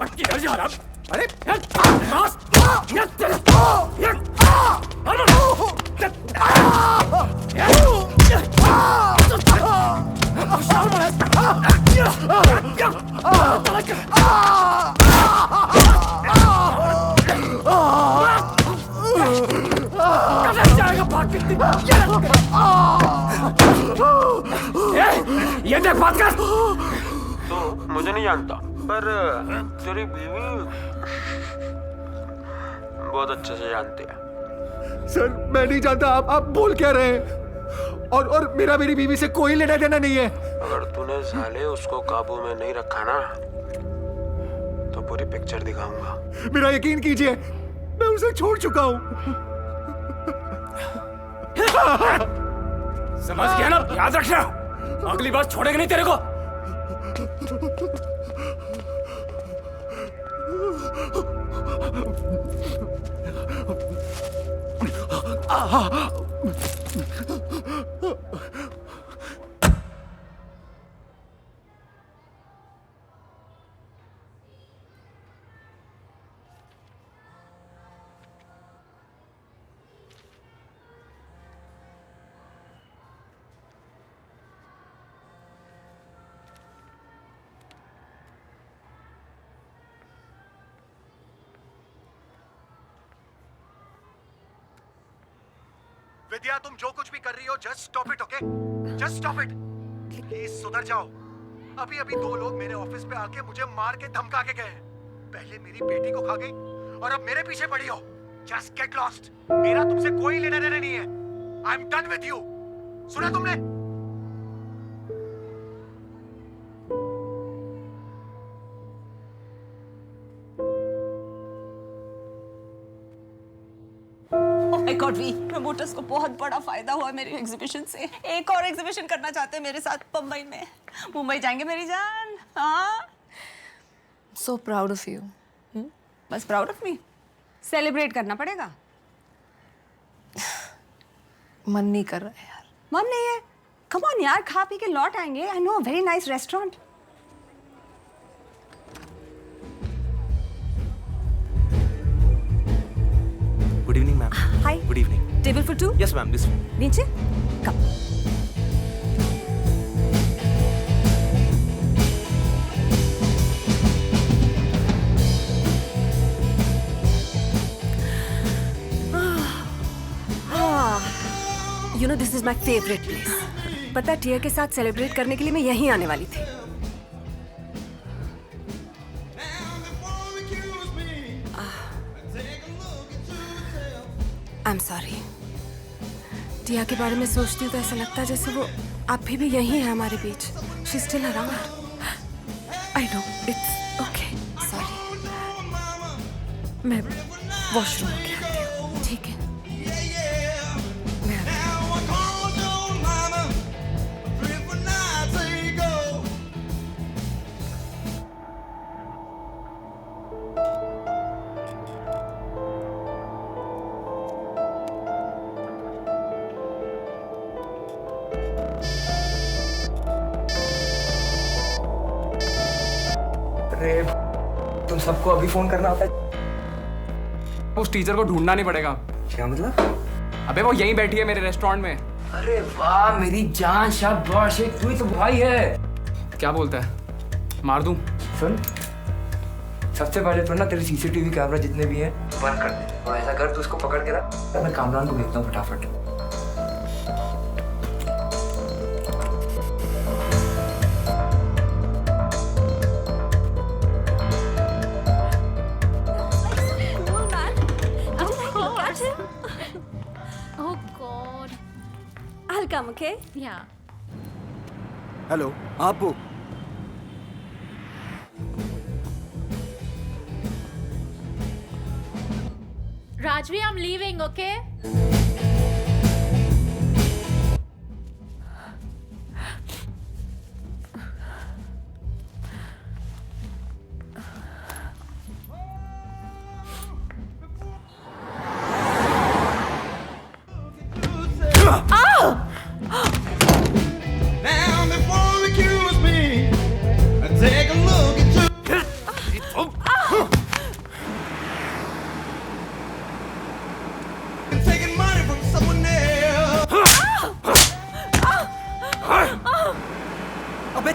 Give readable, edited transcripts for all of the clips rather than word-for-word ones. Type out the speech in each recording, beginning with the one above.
किधर जा रहा? अरे ये देख बात कर। तो मुझे नहीं जानता, पर तेरी बीवी बहुत अच्छे से जानती है। सर मैं नहीं जानता आप बोल क्या रहे हैं। और मेरा मेरी बीवी से कोई लेना देना नहीं है। अगर तूने साले उसको काबू में नहीं रखा ना तो पूरी पिक्चर दिखाऊंगा। मेरा यकीन कीजिए, मैं उसे छोड़ चुका हूँ। समझ गया ना? याद रखना, अगली बार छोड़ेगा नहीं तेरे को। विद्या तुम जो कुछ भी कर रही हो just stop it, okay? Just stop it please, सुधर जाओ। अभी अभी 2 लोग मेरे ऑफिस पे आके मुझे मार के धमका के गए। पहले मेरी बेटी को खा गई और अब मेरे पीछे पड़ी हो। Just get lost. मेरा तुमसे कोई लेना देना नहीं है। I am done with you. सुना तुमने? गॉड वी प्रमोटर्स को बहुत बड़ा फायदा हुआ मेरी एग्जीबिशन से। एक और एग्जीबिशन करना चाहते हैं मेरे साथ मुंबई में। मुंबई जाएंगे मेरी जान। हाँ, सो प्राउड ऑफ यू। बस प्राउड ऑफ मी? सेलिब्रेट करना पड़ेगा। मन नहीं कर रहा है यार। मन नहीं है? कम ऑन यार, खा पी के लौट आएंगे। I know a very nice restaurant. Good evening, ma'am. Hi. Good evening. Table for 2? Yes, ma'am. This way. नीचे कम। You know, this is my favorite place. पता है, टिया के साथ सेलिब्रेट करने के लिए मैं यहीं आने वाली थी। I'm sorry. टिया के बारे में सोचती हूँ तो ऐसा लगता है जैसे वो अभी भी यहीं है हमारे बीच। She's still around. I know. It's okay. Sorry. मैं वॉशरूम में आती हूँ। ठीक है। मैं आती हूँ। अरे तुम सबको अभी फोन करना होता है? उस टीचर को ढूंढना नहीं पड़ेगा। क्या मतलब? अबे वो यहीं बैठी है मेरे रेस्टोरेंट में। अरे वाह मेरी जान, शाबाश, तू ही तो भाई है। क्या बोलता है? मार दूं? सुन, सबसे पहले तो ना तेरे सीसीटीवी कैमरा जितने भी हैं बंद कर दे और ऐसा कर तू उसको पकड़ के रख। मैं कामरान को भेजता हूँ फटाफट। I'll come, okay? Yeah. Hello, आप वो? Rajvi, I'm leaving, okay? Now before you accuse me, take a look at you.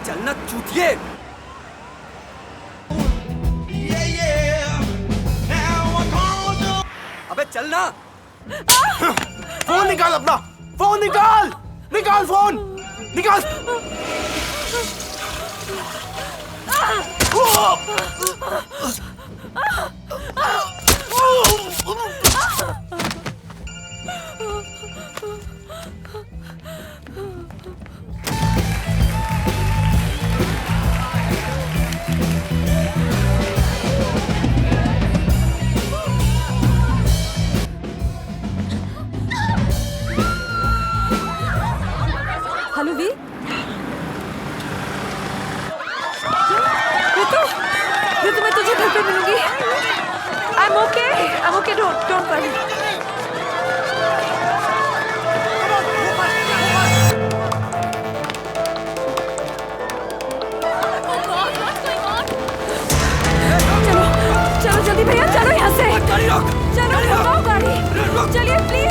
चलना चूतिए। अबे चलना। फोन निकाल अपना, फोन निकाल, निकाल फोन, निकाल। हेलो वी, ऋतु, ऋतु मैं तुझे घर पे मिलूंगी। I'm okay, don't worry। चलो जल्दी भैया, चलो यहाँ से। चलो रुकाओ गाड़ी, चलिए प्लीज।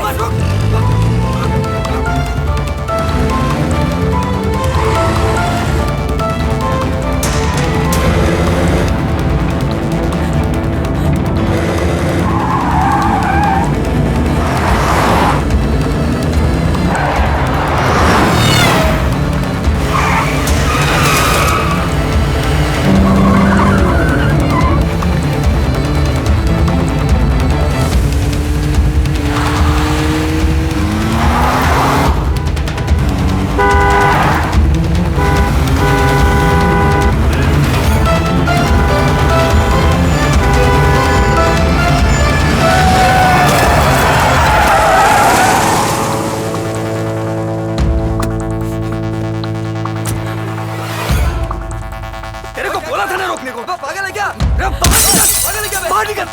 पागल है क्या? पागल है क्या? बाहर निकल,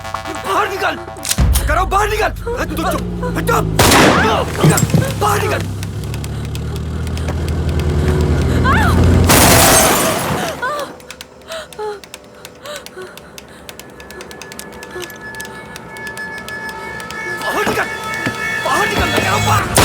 बाहर निकल, करो बाहर निकल। तू चुप, हटो, निकल, बाहर निकल। बाहर निकल, बाहर निकल, मैं कह रहा हूँ बाहर।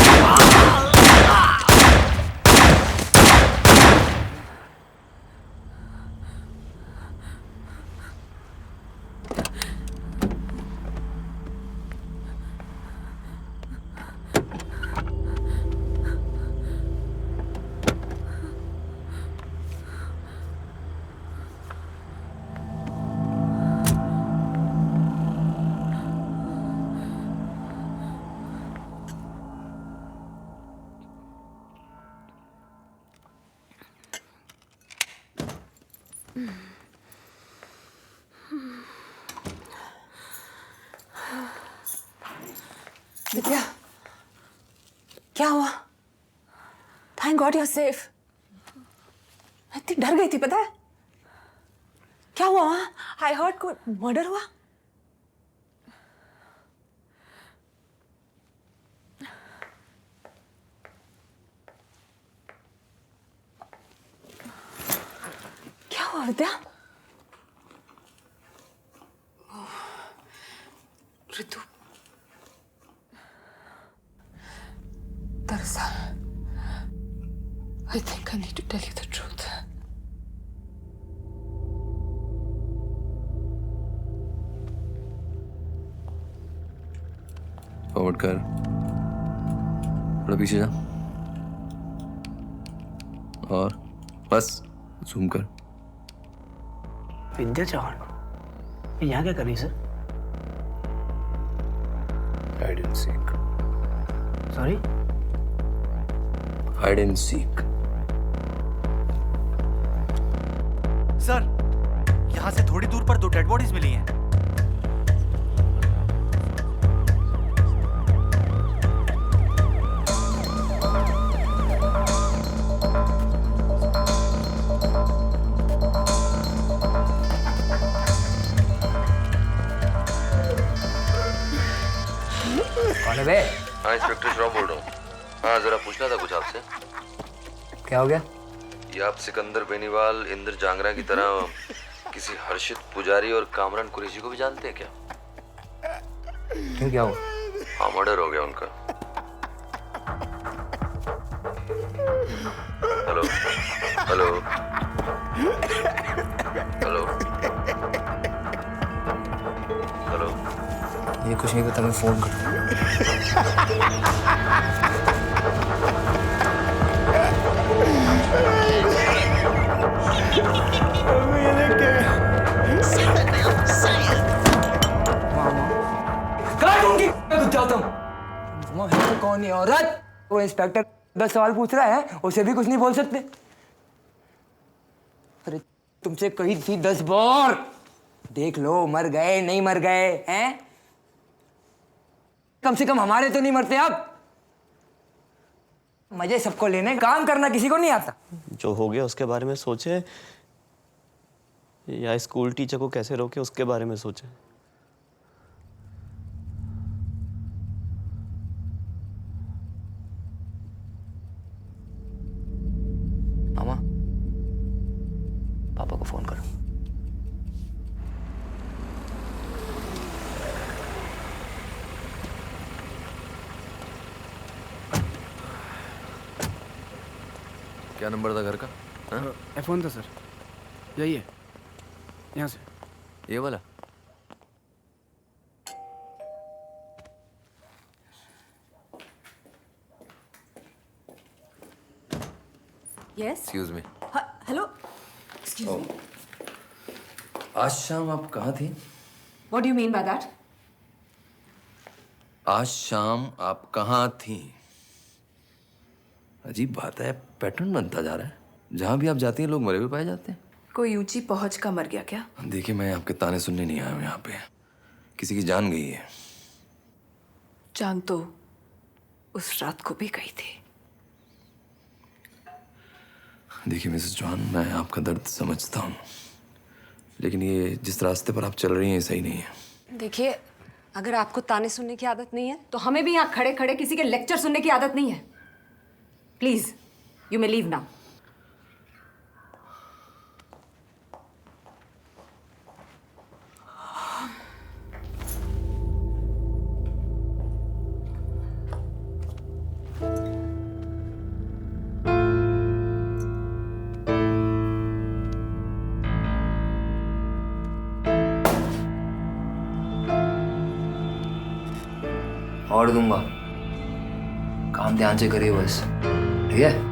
विद्या, क्या हुआ? Thank God you are safe. मैं इतनी डर गई थी, पता है? क्या हुआ वहां? आई हर्ड कोई मर्डर हुआ। क्या हुआ विद्या? ऋतु, दरअसल I think I need to tell you the truth. Forward कर, थोड़ा पीछे जा, और बस जूम कर। विद्या चौहान, यहाँ क्या कर रही sir? Hide and seek. Sorry? Hide and seek. Sir, यहाँ से थोड़ी दूर पर 2 डेड बॉडीज मिली हैं। कौन है बे? हाँ इंस्पेक्टर श्रॉफ बोल रहा हूँ। हाँ जरा पूछना था कुछ आपसे। क्या हो गया? ये आप सिकंदर बेनीवाल, इंद्र जांगरा की तरह किसी हर्षित पुजारी और कामरान कुरैशी को भी जानते हैं क्या? क्यों, क्या हुआ? हाँ मर्डर हो गया उनका। हेलो हेलो कुछ नहीं पता, मैं फोन करता हूँ। है कौन है औरत? वो इंस्पेक्टर 10 सवाल पूछ रहा है, उसे भी कुछ नहीं बोल सकते। अरे तुमसे कही थी 10 बार, देख लो मर गए नहीं मर गए हैं। कम से कम हमारे तो नहीं मरते अब। मजे सबको लेने, काम करना किसी को नहीं आता। जो हो गया उसके बारे में सोचे या स्कूल टीचर को कैसे रोके उसके बारे में सोचे। मामा, पापा को फोन करो। क्या नंबर था घर का? F1 था सर, यही है, यहाँ से। ये वाला? Yes? Excuse me. Hello, excuse me. आज शाम आप कहाँ थी? What do you mean by that? आज शाम आप कहाँ थी? अजीब बात है, पैटर्न बनता जा रहा है। जहाँ भी आप जाती हैं लोग मरे हुए पाए जाते हैं। कोई ऊंची पहुंच का मर गया क्या? देखिए, मैं आपके ताने सुनने नहीं आया हूँ यहाँ पे। किसी की जान गई है। जान तो उस रात को भी गई थी। देखिए मिसेस जॉन, मैं आपका दर्द समझता हूँ, लेकिन ये जिस रास्ते पर आप चल रही हैं सही नहीं है। देखिए, अगर आपको ताने सुनने की आदत नहीं है तो हमें भी यहाँ खड़े खड़े किसी के लेक्चर सुनने की आदत नहीं है। Please, you may leave now. और दूंगा, काम ध्यान से करिए बस, ठीक है?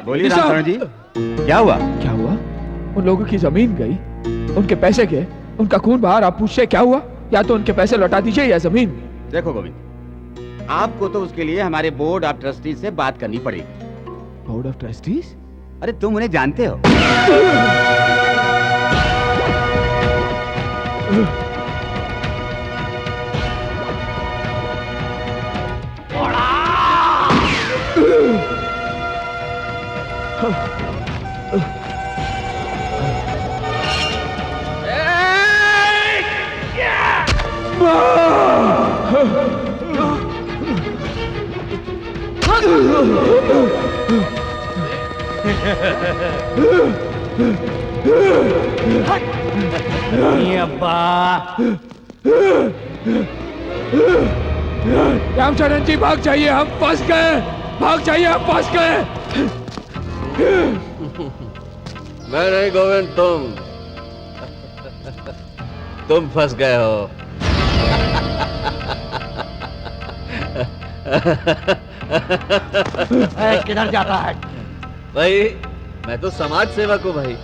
बोलिए रामचरण जी, क्या हुआ? क्या हुआ? उन लोगों की जमीन गई, उनके पैसे गए, उनका खून बाहर। आप पूछते क्या हुआ? या तो उनके पैसे लौटा दीजिए या जमीन। देखो गोविंद, आपको तो उसके लिए हमारे बोर्ड ऑफ ट्रस्टीज से बात करनी पड़ेगी। Board of trustees? अरे तुम उन्हें जानते हो? रामचरण जी भाग जाइए, हम फंस गए। भाग जाइए, हम फंस गए। मैं नहीं गोविंद, तुम फंस गए हो। किधर जाता है भाई? मैं तो समाज सेवक हूँ भाई,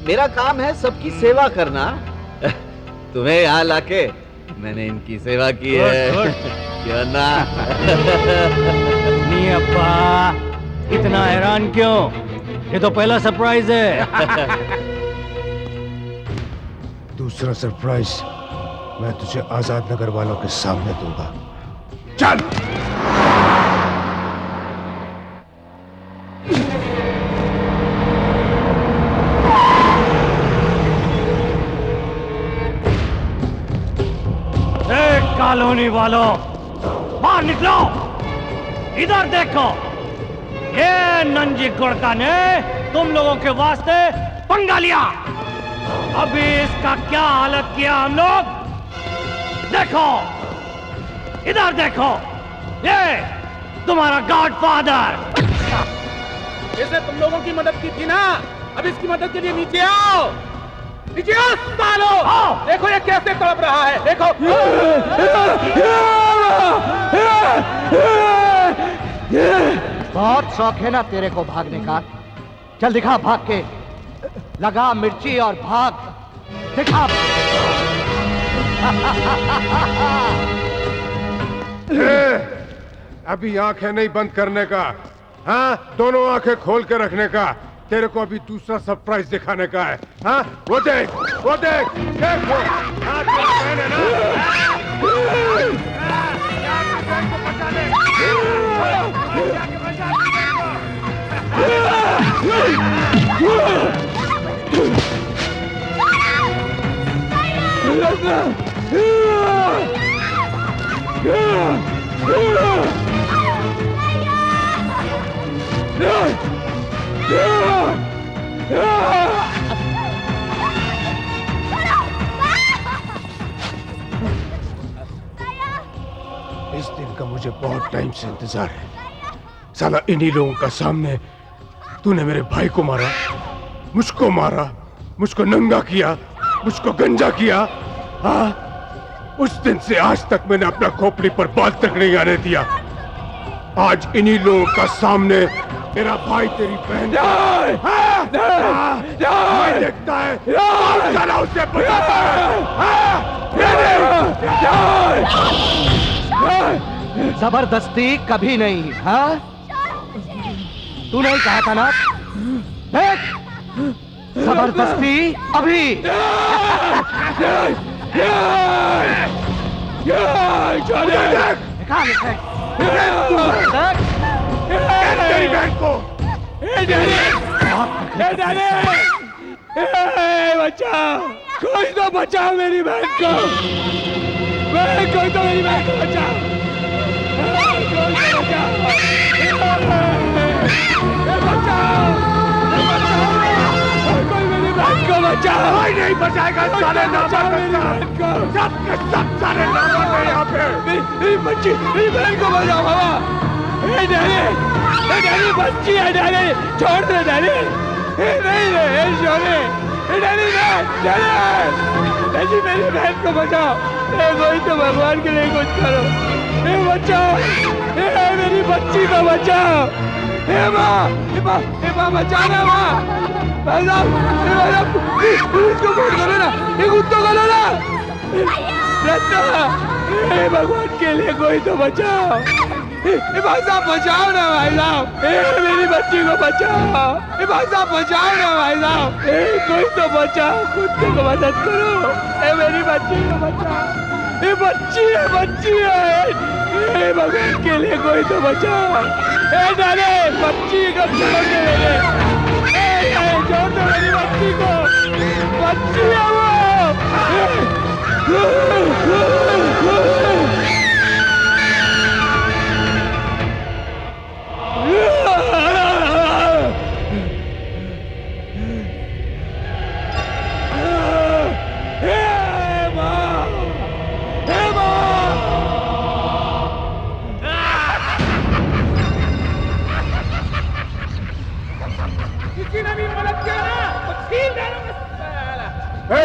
मेरा काम है सबकी सेवा करना। तुम्हें यहाँ लाके मैंने इनकी सेवा की है। क्यों ना? नहीं अब्बा, इतना हैरान क्यों? ये तो पहला सरप्राइज है। दूसरा सरप्राइज मैं तुझे आजाद नगर वालों के सामने दूंगा। चल। कॉलोनी वालों, बाहर निकलो, इधर देखो। ये नंजी गुड़का ने तुम लोगों के वास्ते पंगा लिया। अभी इसका क्या हालत किया हम लोग, देखो, इधर देखो। ये तुम्हारा गॉडफादर। इसने तुम लोगों की मदद की थी ना, अब इसकी मदद के लिए नीचे आओ। नीचे आओ सालो। देखो ये कैसे तड़प रहा है, देखो। बहुत शौक है ना तेरे को भागने का? चल दिखा भाग के, लगा मिर्ची और भाग, दिखा। अभी आंखें नहीं बंद करने का, हाँ? दोनों आंखें खोल के रखने का। तेरे को अभी दूसरा सरप्राइज दिखाने का है, हाँ? वो देख, वो देख, देख वो। हाँ, तेरा बहन है ना? इस दिन का मुझे बहुत टाइम से इंतजार है। साला इन्हीं लोगों का सामने तूने मेरे भाई को मारा, मुझको मारा, मुझको नंगा किया, मुझको गंजा किया। हाँ, उस दिन से आज तक मैंने अपना खोपड़ी पर बाल तक नहीं आने दिया। आज इन्हीं लोगों का सामने मेरा भाई तेरी बहन देखता है, साला उसे बचाता है। जबरदस्ती कभी नहीं, हाँ? तू नहीं कहा था ना? देख, जबरदस्ती अभी। तेरी बहन को बचाओ, कोई तो बचाओ मेरी बहन को। कोई तो मेरी बहन को बचाओ, कोई मेरी बहन को बचाओ। कोई नहीं बचाएगा साले को। सब के सब सारे नाम है यहाँ पे। मेरी बहन को बचाओ बाबा। डैडी बच्ची है डैडी, छोड़ दे डैडी। नहीं छोड़े डैडी, डैडी मेरी बहन को बचाओ। कोई तो भगवान के लिए कुछ करो, बचाओ, मेरी बच्ची को बचाओ। माँ बचाना, माँ पुलिस को फोन करो ना, ये कुत्तों को लो ना। भगवान के लिए कोई तो बचाओ। भाई साहब बचाओ ना भाई साहब, मेरी बच्ची को बचाओ। भाई साहब बचाओ ना भाई साहब, कोई तो बचाओ, कुत्ते को मदद करो। मेरी बच्ची को बचाओ, ये बच्ची है, भगवान के लिए कोई तो बचाओ। डाले बच्ची को छोड़ दे, छोड़ दो मेरी बच्ची को, बच्ची है वो। किसी ने भी मदद किया ना तो छीन डालूंगा।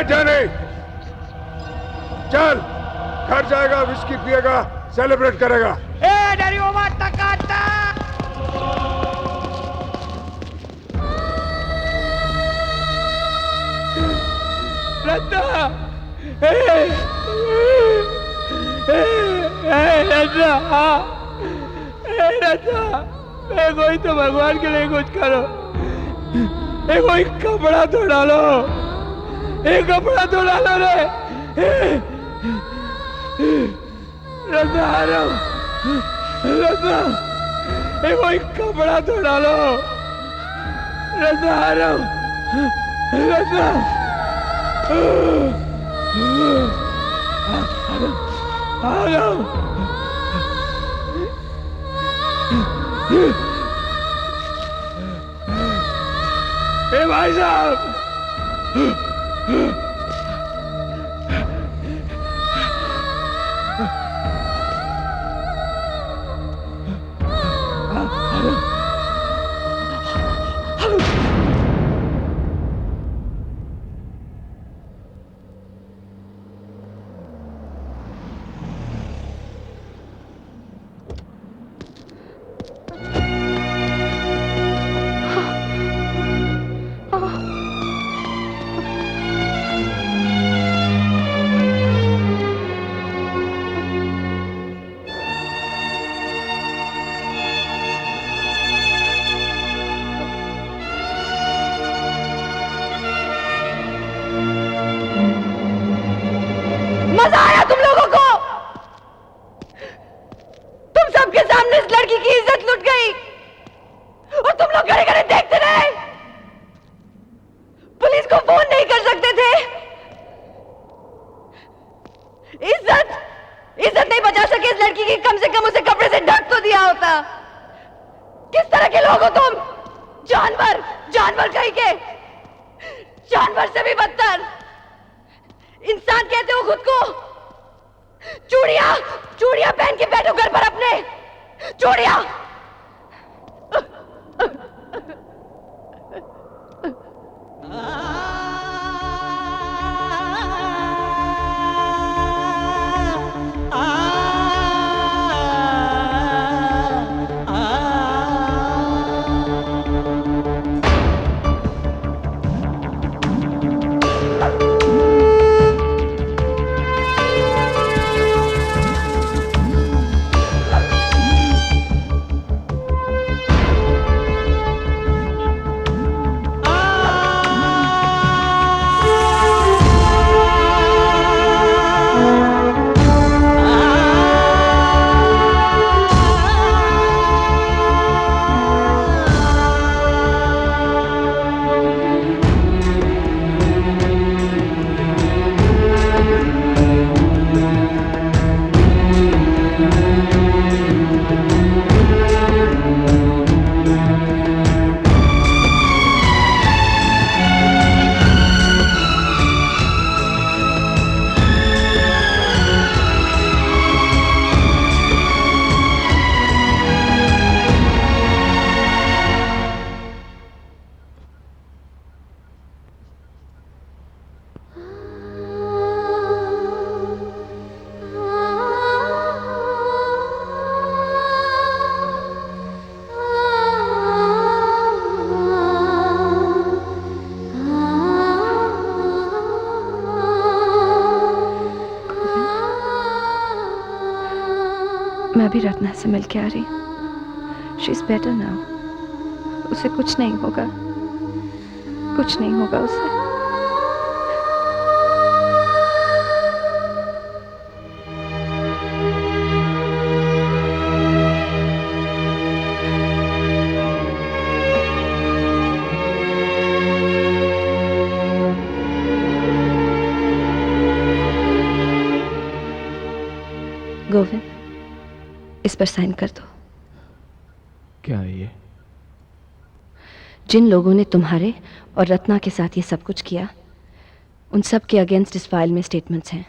जाने चल, घर जाएगा, विस्की पिएगा, सेलिब्रेट करेगा। डैडी वो रत्ना रत्ना कोई तो भगवान के लिए कुछ करो। कोई कपड़ा तो डालो, एक कपड़ा तो डालो रे रत्ना। रत्ना कोई कपड़ा तो डालो रत्ना। रत्ना भाई साहब मजा आया तुम लोगों को? तुम सबके सामने इस लड़की की इज्जत लुट गई और तुम लोग खड़े खड़े देखते रहे। पुलिस को फोन नहीं कर सकते थे। इज्जत नहीं बचा सके इस लड़की की, कम से कम उसे कपड़े से ढक तो दिया होता। किस तरह के लोग हो तुम? जानवर, जानवर कहीं के, जानवर से भी बदतर। इंसान कहते हो खुद को? चूड़ियां, चूड़ियां पहन के बैठो घर पर अपने, चूड़ियां। मैं भी रत्ना से मिल के आ रही। She is better now. उसे कुछ नहीं होगा, कुछ नहीं होगा उसे। गोविंद, इस पर साइन कर दो। क्या है ये? जिन लोगों ने तुम्हारे और रत्ना के साथ ये सब कुछ किया, उन सब के अगेंस्ट इस फाइल में स्टेटमेंट्स हैं।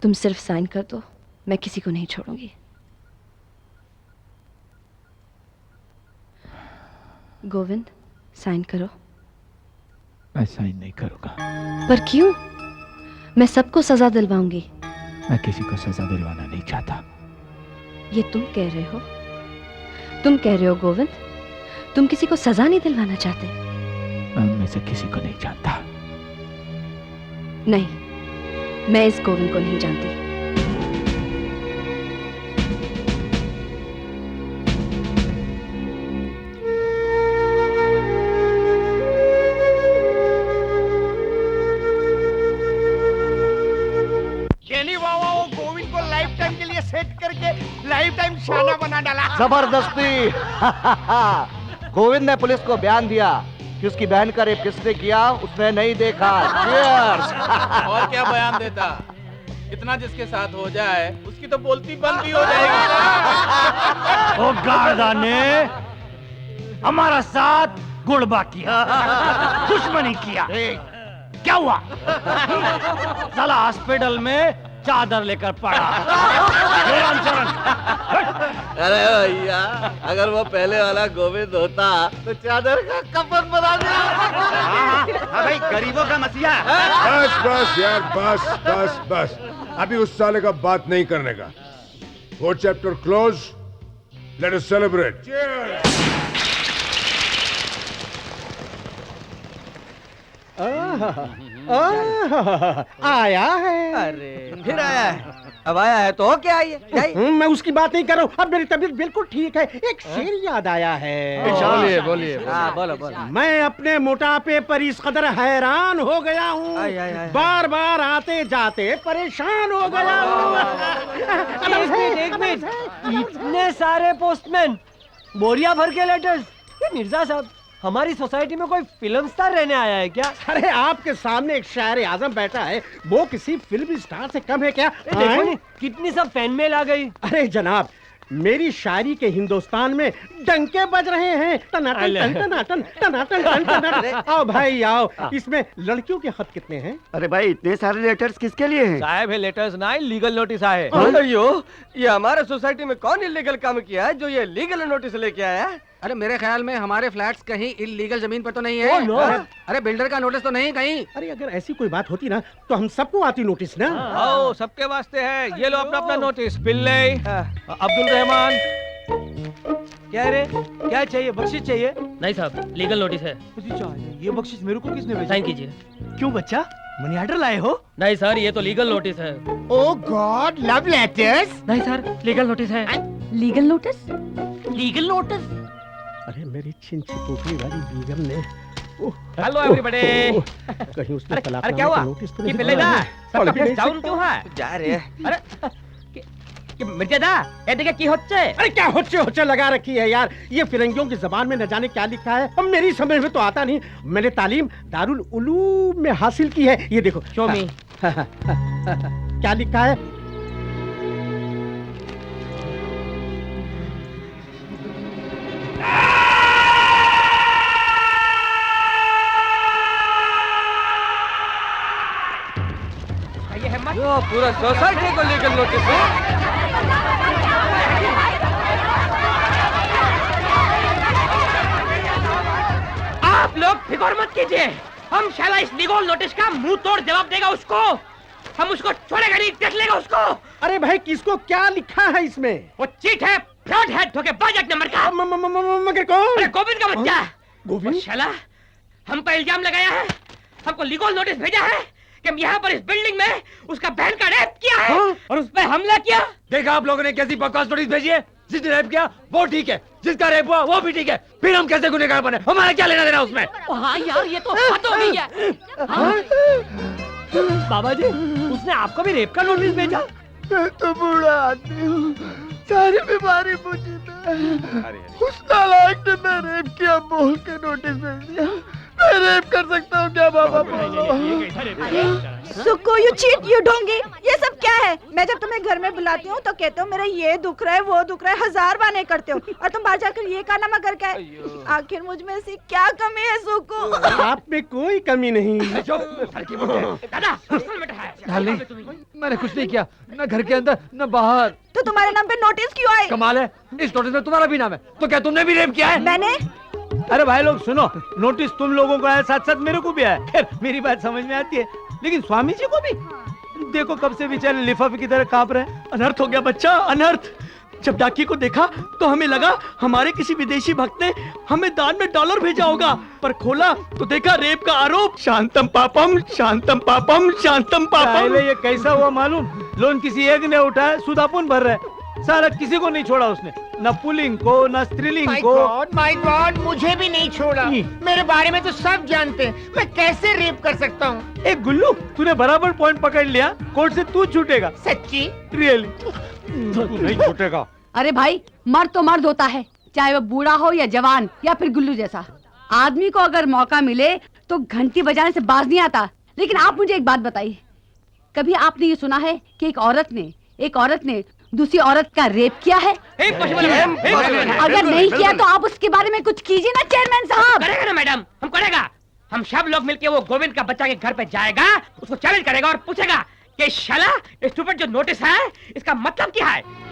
तुम सिर्फ साइन कर दो, मैं किसी को नहीं छोड़ूंगी। गोविंद, साइन करो। मैं साइन नहीं करूंगा। पर क्यों? मैं सबको सजा दिलवाऊंगी। मैं किसी को सजा दिलवाना नहीं चाहता। ये तुम कह रहे हो? तुम कह रहे हो गोविंद? तुम किसी को सजा नहीं दिलवाना चाहते? मैं उनमें से किसी को नहीं जानता। नहीं, मैं इस गोविंद को नहीं जानती। गोविंद को लाइफ टाइम के लिए सेट करके लाइफ टाइम शाना बना डाला। जबरदस्ती। गोविंद ने पुलिस को बयान दिया कि उसकी बहन का रेप किसने किया उसने नहीं देखा। Cheers! और क्या बयान देता? इतना जिसके साथ हो जाए उसकी तो बोलती बंद भी हो जाएगी। ओ गार्दा ने हमारा साथ गुड़बा किया, दुश्मनी किया। क्या हुआ? साला हॉस्पिटल में चादर लेकर पड़ा। अरे भैया, अगर वो पहले वाला गोविंद होता तो चादर का कफन बना दिया। हाँ भाई, गरीबों का मसीहा। बस बस यार, बस बस बस, अभी उस साले का बात नहीं करने का। वो chapter close, let us celebrate. आया है। अरे फिर आया है। अब आया है तो क्या है? मैं उसकी बात नहीं कर रहा हूँ। अब मेरी तबीयत बिल्कुल ठीक है। एक शेर याद आया है। बोलिए बोलिए। बोलो बोलो। मैं अपने मोटापे पर इस कदर हैरान हो गया हूँ, बार बार आते जाते परेशान हो गया हूँ। इतने सारे पोस्टमैन, बोरिया भर के लेटर्स। ये मिर्जा साहब, हमारी सोसाइटी में कोई फिल्म स्टार रहने आया है क्या? अरे आपके सामने एक शायर आजम बैठा है, वो किसी फिल्म स्टार से कम है क्या? देखो नहीं, कितनी सब फैन मेल आ गई। अरे जनाब, मेरी शायरी के हिंदुस्तान में डंके बज रहे हैं। टनाटन टनाटन टनाटन टनाटन। आओ भाई आओ, इसमें लड़कियों के खत कितने हैं? अरे भाई, इतने सारे लेटर्स किसके लिए हैं? साहब है लेटर्स ना, लीगल नोटिस आए। अयो, ये हमारे सोसाइटी में कौन इलीगल काम किया है जो ये लीगल नोटिस लेके आया है? अरे मेरे ख्याल में हमारे फ्लैट्स कहीं इलीगल जमीन पर तो नहीं है। no. अरे बिल्डर का नोटिस तो नहीं कहीं। अरे अगर ऐसी कोई बात होती ना तो हम सबको आती नोटिस ना। आओ, सबके वास्ते है। ये लो अपना अपना नोटिस। पिल्ले, अब्दुल रहमान। क्या रे, क्या चाहिए? बख्शिश चाहिए? नहीं साहब, लीगल नोटिस है। ये बख्शिश मेरे को किसने भेजा? साइन कीजिए। क्यों बच्चा, मनी ऑर्डर लाए हो? नहीं सर, ये तो लीगल नोटिस है। ओह गॉड, लव लेटर्स? नहीं सर, लीगल नोटिस है। Legal notice? Legal notice? अरे मेरी छिंची टोकरी वाली बीगम ने। Hello everybody. कहीं उसने तलाक क्या हुआ? नोटिस तो ये नहीं पिल्ले दा, पढ़ सबका भी फेस डाउन क्यों है? जा रहे अरे मिर्जा दा, ये देखिए की होচ্ছে? अरे क्या होচ্ছে लगा रखी है यार। ये फिरंगियों की जबान में न जाने क्या लिखा है, अब मेरी समझ में तो आता नहीं। मैंने तालीम दारुल उलूम में हासिल की है। ये देखो, शो मी। क्या लिखा है? यो पूरा सोसाइटी को लीगल नोटिस है। आप लोग फिक्र मत कीजिए, हम शाला इस लीगल नोटिस का मुंह तोड़ जवाब देगा उसको। हम उसको छोड़ेगा नहीं, देख लेगा उसको। अरे भाई, किसको क्या लिखा है इसमें? वो चीट है, फ्रॉड है, धोखेबाज एक नंबर का। मगर कौन? अरे गोविंद का बच्चा। गोविंद? शाला हम पर इल्जाम लगाया है, हमको लीगल नोटिस भेजा है कि हम यहाँ पर इस बिल्डिंग में उसका बहन का रेप किया है और उस पर हमला किया। देखा आप लोगों ने कैसी बकवास नोटिस भेजी है? जिसने रेप किया वो ठीक है, जिसका रेप हुआ वो भी ठीक है, फिर हम कैसे गुनहगार बने? हमारा क्या लेना देना उसमें? हाँ यार, ये तो हद हो गई है। बाबा जी, उसने आपको भी रेप का नोटिस भेजा? मैं तो बूढ़ा आदमी हूँ, सारी बीमारी मुझे उस नालायक ने मैं रेप किया बोल के नोटिस भेज दिया। मैं रेप कर सकता हूँ क्या बाबा? सुक्कू, यू चीट, यू ढोंगी, ये सब क्या है? मैं जब तुम्हें घर में बुलाती हूँ तो कहते हो मेरा ये दुख रहा है वो दुख रहा है, 1000 बहाने करते हो, और तुम बाहर जाकर ये कारनामा करके आए। आखिर मुझ में ऐसी क्या कमी है सुक्कू? आप में कोई कमी नहीं। मैंने कुछ नहीं किया, न घर के अंदर न बाहर। तो तुम्हारे नाम पे नोटिस क्यों आए? कमाल है, इस नोटिस में तुम्हारा भी नाम है, तो क्या तुमने भी रेप किया है? मैंने? अरे भाई लोग सुनो, नोटिस तुम लोगों को आया, साथ साथ मेरे को भी आया। खैर मेरी बात समझ में आती है, लेकिन स्वामी जी को भी देखो कब से बेचारे लिफाफे की तरह कांप रहे हैं। अनर्थ हो गया बच्चा, अनर्थ। जब डाकिये को देखा तो हमें लगा हमारे किसी विदेशी भक्त ने हमें दान में डॉलर भेजा होगा, पर खोला तो देखा रेप का आरोप। शांतम पापम शांतम पापम शांतम पापम। ये कैसा हुआ मालूम? लोन किसी एक ने उठाया, सूद अपन भर रहा है। सारा किसी को नहीं छोड़ा उसने, न पुल्लिंग को न स्त्रीलिंग को। माय गॉड, मुझे भी नहीं छोड़ा। मेरे बारे में तो सब जानते हैं, मैं कैसे रेप कर सकता हूँ? एक गुल्लू, तूने बराबर पॉइंट पकड़ लिया, कोर्ट से तू छूटेगा। सच्ची? रियली तू नहीं छूटेगा। अरे भाई, मर्द तो मर्द होता है, चाहे वो बूढ़ा हो या जवान या फिर गुल्लू जैसा। आदमी को अगर मौका मिले तो घंटी बजाने से बाज नहीं आता। लेकिन आप मुझे एक बात बताइए, कभी आपने ये सुना है कि एक औरत ने दूसरी औरत का रेप किया है? अगर नहीं किया तो आप उसके बारे में कुछ कीजिए ना चेयरमैन साहब। करेगा ना मैडम, हम करेगा। हम सब लोग मिलके वो गोविंद का बच्चा के घर पे जाएगा, उसको चैलेंज करेगा और पूछेगा कि शाला स्टूपिड जो नोटिस है इसका मतलब क्या है।